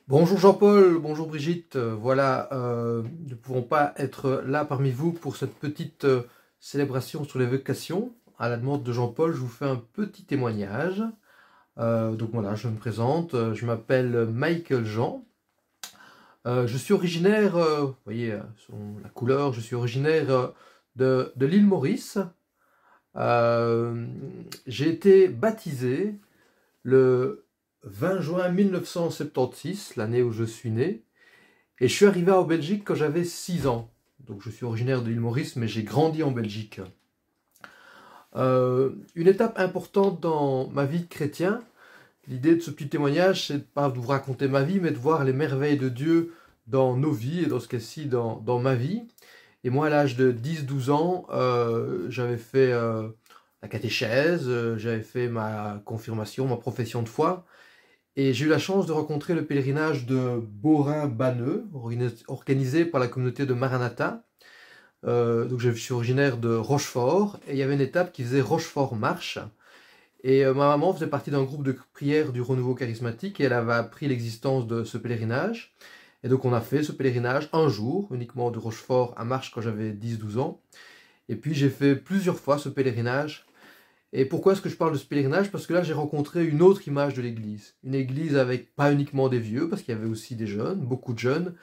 Bonjour Jean-Paul, bonjour Brigitte. Voilà, nous ne pouvons pas être là parmi vous pour cette petite célébration sur les vocations. À la demande de Jean-Paul, je vous fais un petit témoignage. Donc voilà, je me présente. Je m'appelle Michael Jean. Je suis originaire, vous voyez, selon la couleur, je suis originaire de l'île Maurice. Euh, j'ai été baptisé le 20 juin 1976, l'année où je suis né. Et je suis arrivé en Belgique quand j'avais 6 ans. Donc je suis originaire de l'île Maurice, mais j'ai grandi en Belgique. Une étape importante dans ma vie de chrétien, l'idée de ce petit témoignage, c'est pas de vous raconter ma vie, mais de voir les merveilles de Dieu dans nos vies, et dans ce cas-ci, dans ma vie. Et moi, à l'âge de 10-12 ans, j'avais fait la catéchèse, j'avais fait ma confirmation, ma profession de foi. Et j'ai eu la chance de rencontrer le pèlerinage de Beaurain-Banneux, organisé par la communauté de Maranatha. Donc je suis originaire de Rochefort, et il y avait une étape qui faisait Rochefort-Marche. Et ma maman faisait partie d'un groupe de prière du Renouveau Charismatique, et elle avait appris l'existence de ce pèlerinage. Et donc on a fait ce pèlerinage un jour, uniquement de Rochefort à Marche quand j'avais 10-12 ans. Et puis j'ai fait plusieurs fois ce pèlerinage. Et pourquoi est-ce que je parle de ce pèlerinage? Parce que là, j'ai rencontré une autre image de l'église. Une église avec pas uniquement des vieux, parce qu'il y avait aussi des jeunes, beaucoup de jeunes.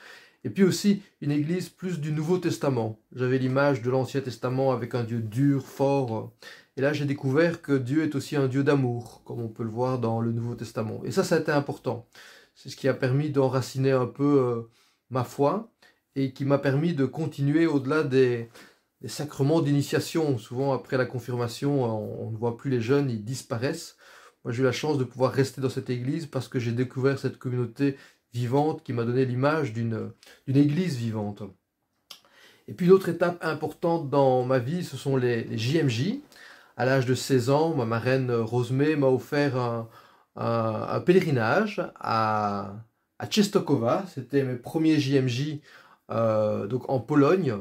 Et puis aussi une église plus du Nouveau Testament. J'avais l'image de l'Ancien Testament avec un Dieu dur, fort. Et là, j'ai découvert que Dieu est aussi un Dieu d'amour, comme on peut le voir dans le Nouveau Testament. Et ça a été important. C'est ce qui a permis d'enraciner un peu ma foi et qui m'a permis de continuer au-delà des sacrements d'initiation. Souvent, après la confirmation, on ne voit plus les jeunes, ils disparaissent. Moi, j'ai eu la chance de pouvoir rester dans cette église parce que j'ai découvert cette communauté vivante qui m'a donné l'image d'une église vivante. Et puis, une autre étape importante dans ma vie, ce sont les JMJ. À l'âge de 16 ans, ma marraine Rosemée m'a offert un pèlerinage à Czestochowa. C'était mes premiers JMJ donc en Pologne.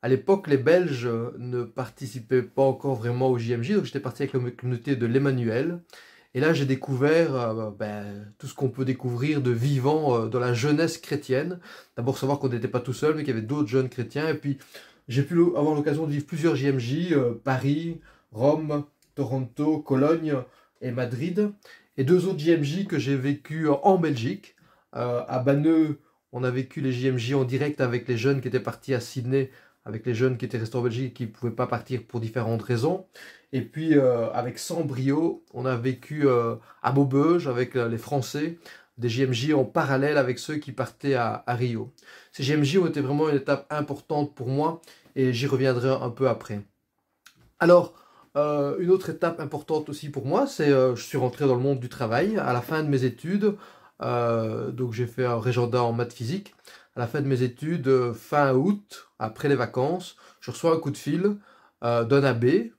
À l'époque, les Belges ne participaient pas encore vraiment au JMJ, donc j'étais parti avec la communauté de l'Emmanuel. Et là, j'ai découvert tout ce qu'on peut découvrir de vivant dans la jeunesse chrétienne. D'abord, savoir qu'on n'était pas tout seul, mais qu'il y avait d'autres jeunes chrétiens. Et puis, j'ai pu avoir l'occasion de vivre plusieurs JMJ, Paris, Rome, Toronto, Cologne et Madrid. Et deux autres JMJ que j'ai vécu en Belgique. À Banneux, on a vécu les JMJ en direct avec les jeunes qui étaient partis à Sydney, avec les jeunes qui étaient restés en Belgique et qui ne pouvaient pas partir pour différentes raisons. Et puis avec Sambrio, on a vécu à Maubeuge avec les Français, des JMJ en parallèle avec ceux qui partaient à Rio. Ces JMJ ont été vraiment une étape importante pour moi et j'y reviendrai un peu après. Alors, une autre étape importante aussi pour moi, c'est je suis rentré dans le monde du travail à la fin de mes études. Donc j'ai fait un régenda en maths physique. À la fin de mes études, fin août, après les vacances, je reçois un coup de fil d'un abbé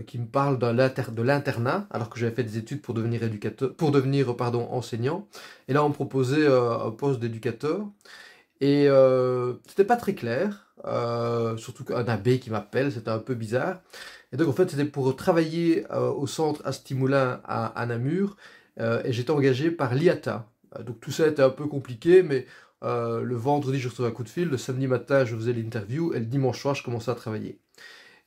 qui me parle de l'internat, alors que j'avais fait des études pour devenir éducateur, pour devenir enseignant. Et là, on me proposait un poste d'éducateur. Et c'était pas très clair, surtout qu'un abbé qui m'appelle, c'était un peu bizarre. Et donc en fait, c'était pour travailler au centre Astimoulin à Namur, et j'étais engagé par l'IATA. Donc tout ça était un peu compliqué, mais le vendredi, je recevais un coup de fil, le samedi matin, je faisais l'interview, et le dimanche soir, je commençais à travailler.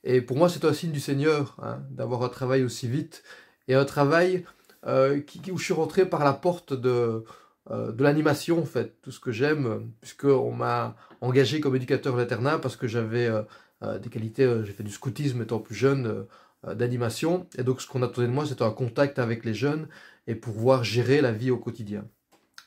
Et pour moi, c'est un signe du Seigneur, hein, d'avoir un travail aussi vite, et un travail où je suis rentré par la porte de l'animation, en fait, tout ce que j'aime, puisqu'on m'a engagé comme éducateur à l'internat parce que j'avais des qualités, j'ai fait du scoutisme étant plus jeune, d'animation, et donc ce qu'on attendait de moi, c'était un contact avec les jeunes et pouvoir gérer la vie au quotidien.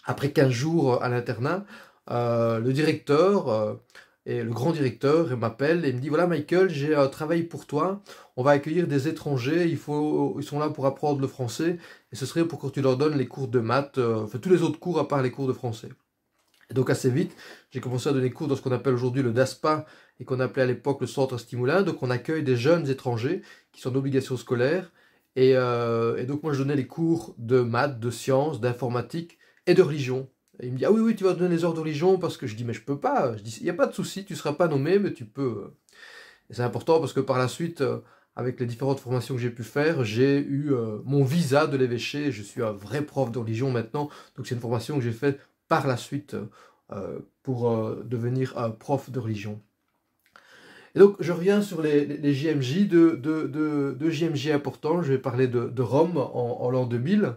Après 15 jours à l'internat, le directeur et le grand directeur m'appelle et me dit, voilà Michael, j'ai un travail pour toi, on va accueillir des étrangers, ils sont là pour apprendre le français, et ce serait pour que tu leur donnes les cours de maths, enfin tous les autres cours à part les cours de français. Et donc assez vite, j'ai commencé à donner cours dans ce qu'on appelle aujourd'hui le DASPA, et qu'on appelait à l'époque le centre Stimoulin. Donc on accueille des jeunes étrangers qui sont d'obligation scolaire, et donc moi je donnais les cours de maths, de sciences, d'informatique et de religion. Et il me dit, ah oui, oui, tu vas donner les heures de religion, parce que je dis, mais je peux pas. Je dis, il n'y a pas de souci, tu ne seras pas nommé, mais tu peux. Et c'est important parce que par la suite, avec les différentes formations que j'ai pu faire, j'ai eu mon visa de l'évêché. Je suis un vrai prof de religion maintenant. Donc c'est une formation que j'ai faite par la suite pour devenir prof de religion. Et donc je reviens sur les JMJ, deux JMJ importants. Je vais parler de Rome en l'an 2000.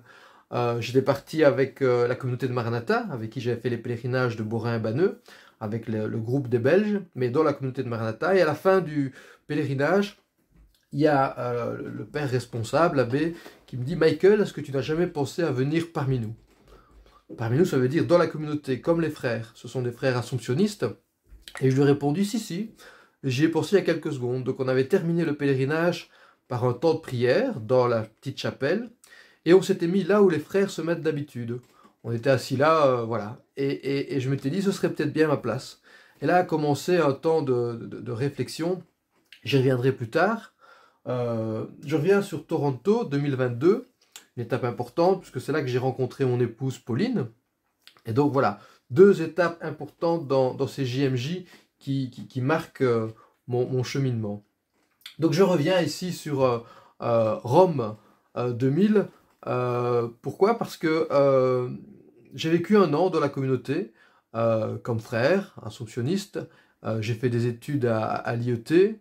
J'étais parti avec la communauté de Maranatha, avec qui j'avais fait les pèlerinages de Borin-Banneux, avec le groupe des Belges, mais dans la communauté de Maranatha. Et à la fin du pèlerinage, il y a le père responsable, l'abbé, qui me dit « Michael, est-ce que tu n'as jamais pensé à venir parmi nous ?» Parmi nous, ça veut dire dans la communauté, comme les frères. Ce sont des frères assomptionnistes. Et je lui ai répondu « Si, si ». J'y ai pensé il y a quelques secondes. Donc on avait terminé le pèlerinage par un temps de prière dans la petite chapelle. Et on s'était mis là où les frères se mettent d'habitude. On était assis là, voilà. Et je m'étais dit, ce serait peut-être bien ma place. Et là a commencé un temps de réflexion. J'y reviendrai plus tard. Je reviens sur Toronto 2022, une étape importante, puisque c'est là que j'ai rencontré mon épouse Pauline. Et donc voilà, deux étapes importantes dans ces JMJ qui marquent mon cheminement. Donc je reviens ici sur Rome 2000. Pourquoi? Parce que j'ai vécu un an dans la communauté comme frère, assomptionniste. J'ai fait des études à l'IET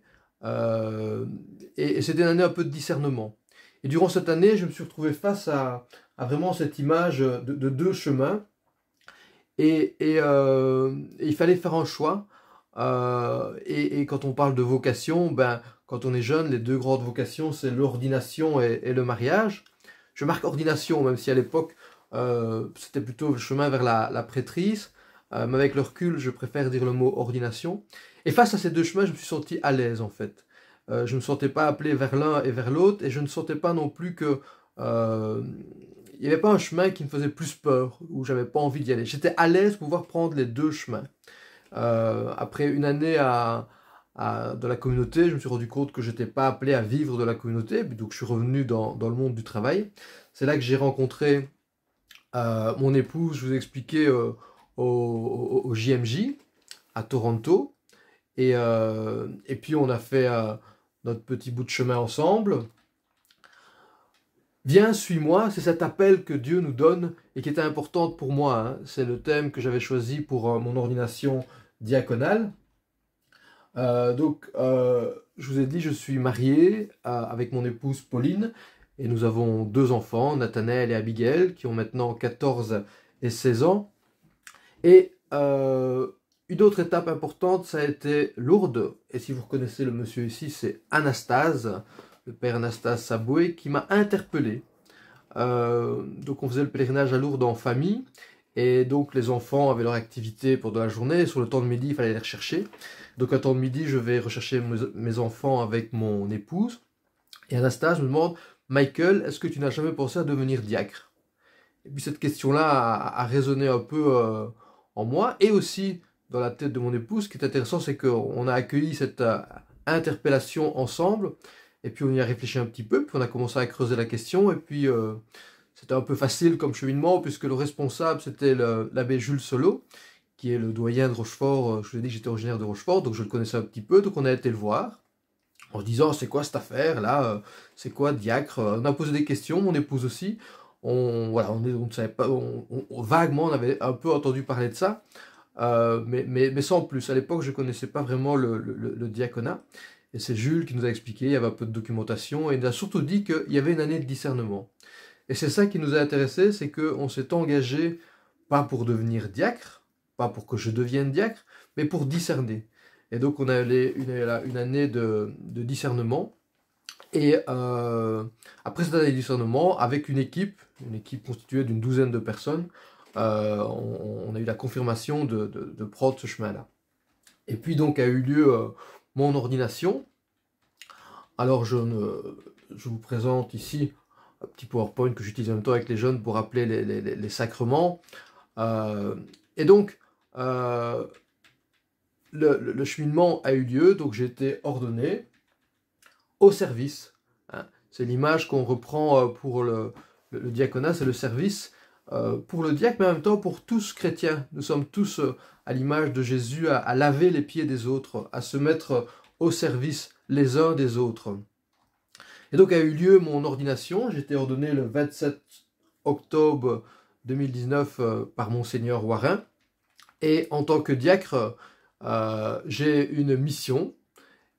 et c'était une année un peu de discernement. Et durant cette année, je me suis retrouvé face à vraiment cette image de deux chemins et il fallait faire un choix. Et quand on parle de vocation, ben, quand on est jeune, les deux grandes vocations, c'est l'ordination et le mariage. Je marque ordination, même si à l'époque, c'était plutôt le chemin vers la prêtrise. Mais avec le recul, je préfère dire le mot ordination. Et face à ces deux chemins, je me suis senti à l'aise, en fait. Je ne me sentais pas appelé vers l'un et vers l'autre, et je ne sentais pas non plus que... il n'y avait pas un chemin qui me faisait plus peur, où j'avais pas envie d'y aller. J'étais à l'aise pour pouvoir prendre les deux chemins. Après une année de la communauté, je me suis rendu compte que je n'étais pas appelé à vivre de la communauté, donc je suis revenu dans le monde du travail. C'est là que j'ai rencontré mon épouse, je vous ai expliqué, au JMJ à Toronto, et puis on a fait notre petit bout de chemin ensemble. Viens, suis-moi, c'est cet appel que Dieu nous donne et qui était importante pour moi, hein. C'est le thème que j'avais choisi pour mon ordination diaconale. Je vous ai dit, je suis marié avec mon épouse Pauline et nous avons deux enfants, Nathanaël et Abigail, qui ont maintenant 14 et 16 ans. Et une autre étape importante, ça a été Lourdes. Et si vous reconnaissez le monsieur ici, c'est Anastase, le père Anastase Saboué, qui m'a interpellé. Donc on faisait le pèlerinage à Lourdes en famille. Et donc les enfants avaient leur activité pour de la journée. Et sur le temps de midi, il fallait les rechercher. Donc à temps de midi, je vais rechercher mes enfants avec mon épouse. Et Anastase me demande, Michael, est-ce que tu n'as jamais pensé à devenir diacre? Et puis cette question-là a résonné un peu en moi. Et aussi dans la tête de mon épouse. Ce qui est intéressant, c'est qu'on a accueilli cette interpellation ensemble. Et puis on y a réfléchi un petit peu. Puis on a commencé à creuser la question. Et puis... c'était un peu facile comme cheminement, puisque le responsable, c'était l'abbé Jules Solo, qui est le doyen de Rochefort. Je vous ai dit que j'étais originaire de Rochefort, donc je le connaissais un petit peu. Donc on a été le voir, en se disant, c'est quoi cette affaire-là? C'est quoi, diacre? On a posé des questions, mon épouse aussi. On ne savait pas, vaguement, on avait un peu entendu parler de ça, mais sans plus. À l'époque, je ne connaissais pas vraiment le diaconat. Et c'est Jules qui nous a expliqué, il y avait un peu de documentation, et il nous a surtout dit qu'il y avait une année de discernement. Et c'est ça qui nous a intéressé, c'est qu'on s'est engagé, pas pour devenir diacre, pas pour que je devienne diacre, mais pour discerner. Et donc on a une année de discernement. Et après cette année de discernement, avec une équipe constituée d'une douzaine de personnes, on a eu la confirmation de prendre ce chemin-là. Et puis donc a eu lieu mon ordination. Alors je vous présente ici un petit PowerPoint que j'utilise en même temps avec les jeunes pour rappeler les sacrements. Et donc, le cheminement a eu lieu, donc j'ai été ordonné au service. Hein. C'est l'image qu'on reprend pour le diaconat, c'est le service pour le diacre, mais en même temps pour tous chrétiens. Nous sommes tous à l'image de Jésus à laver les pieds des autres, à se mettre au service les uns des autres. Et donc a eu lieu mon ordination. J'ai été ordonné le 27 octobre 2019 par Monseigneur Warin. Et en tant que diacre, j'ai une mission.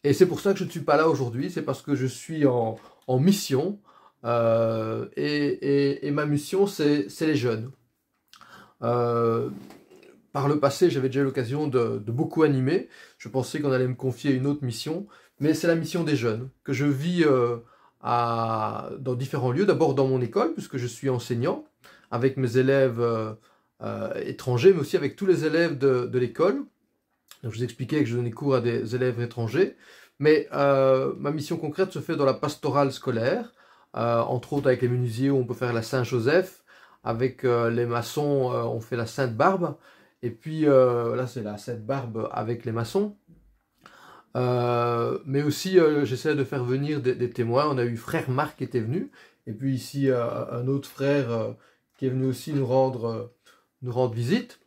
Et c'est pour ça que je ne suis pas là aujourd'hui. C'est parce que je suis en mission. Et ma mission, c'est les jeunes. Par le passé, j'avais déjà eu l'occasion de beaucoup animer. Je pensais qu'on allait me confier une autre mission. Mais c'est la mission des jeunes que je vis dans différents lieux. D'abord dans mon école, puisque je suis enseignant, avec mes élèves étrangers, mais aussi avec tous les élèves de l'école. Donc, je vous expliquais que je donnais cours à des élèves étrangers. Mais ma mission concrète se fait dans la pastorale scolaire, entre autres avec les menuisiers où on peut faire la Saint-Joseph, avec les maçons on fait la Sainte-Barbe, et puis là c'est la Sainte-Barbe avec les maçons. Mais aussi j'essaie de faire venir des témoins. On a eu frère Marc qui était venu, et puis ici un autre frère qui est venu aussi nous rendre visite.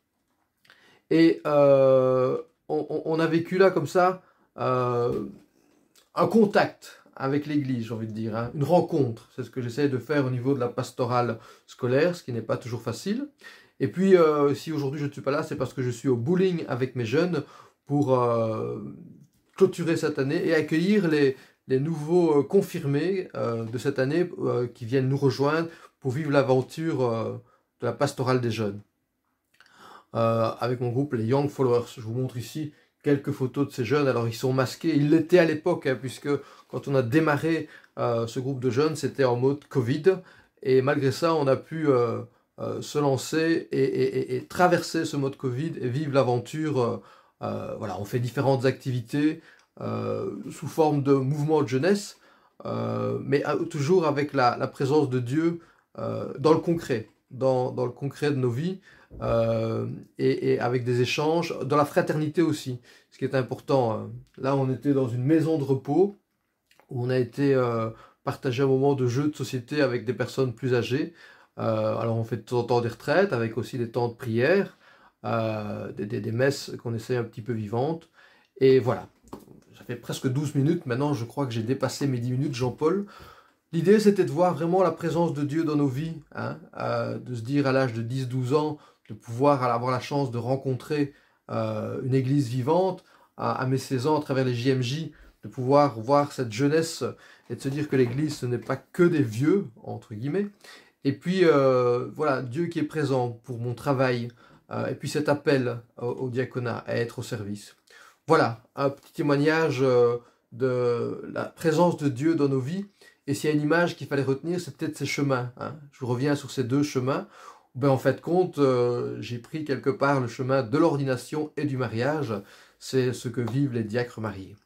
Et on a vécu là comme ça un contact avec l'église, j'ai envie de dire, hein, une rencontre. C'est ce que j'essaie de faire au niveau de la pastorale scolaire, ce qui n'est pas toujours facile. Et puis, si aujourd'hui je ne suis pas là, c'est parce que je suis au bowling avec mes jeunes pour clôturer cette année et accueillir les nouveaux confirmés de cette année qui viennent nous rejoindre pour vivre l'aventure de la pastorale des jeunes. Avec mon groupe, les Young Followers. Je vous montre ici quelques photos de ces jeunes. Alors, ils sont masqués. Ils l'étaient à l'époque, hein, puisque quand on a démarré ce groupe de jeunes, c'était en mode Covid. Et malgré ça, on a pu se lancer et traverser ce mode Covid et vivre l'aventure. Voilà, on fait différentes activités sous forme de mouvements de jeunesse, mais toujours avec la présence de Dieu dans le concret, dans le concret de nos vies. Et avec des échanges, dans la fraternité aussi, ce qui est important. Là, on était dans une maison de repos, où on a été partager un moment de jeu de société avec des personnes plus âgées. Alors, on fait de temps en temps des retraites, avec aussi des temps de prière, des messes qu'on essaie un petit peu vivantes. Et voilà, ça fait presque 12 minutes, maintenant je crois que j'ai dépassé mes 10 minutes, Jean-Paul. L'idée, c'était de voir vraiment la présence de Dieu dans nos vies, hein, de se dire à l'âge de 10-12 ans, de pouvoir avoir la chance de rencontrer une église vivante, à mes 16 ans, à travers les JMJ, de pouvoir voir cette jeunesse et de se dire que l'église, ce n'est pas que des vieux, entre guillemets. Et puis, voilà, Dieu qui est présent pour mon travail, et puis cet appel au diaconat, à être au service. Voilà, un petit témoignage de la présence de Dieu dans nos vies. Et s'il y a une image qu'il fallait retenir, c'est peut-être ces chemins. Hein. Je reviens sur ces deux chemins. Ben, en fait, compte, j'ai pris quelque part le chemin de l'ordination et du mariage. C'est ce que vivent les diacres mariés.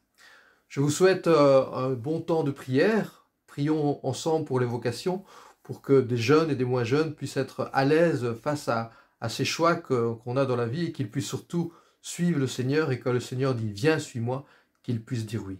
Je vous souhaite un bon temps de prière. Prions ensemble pour les vocations, pour que des jeunes et des moins jeunes puissent être à l'aise face à ces choix qu'on a dans la vie et qu'ils puissent surtout suivre le Seigneur, et quand le Seigneur dit « Viens, suis-moi », qu'ils puissent dire oui.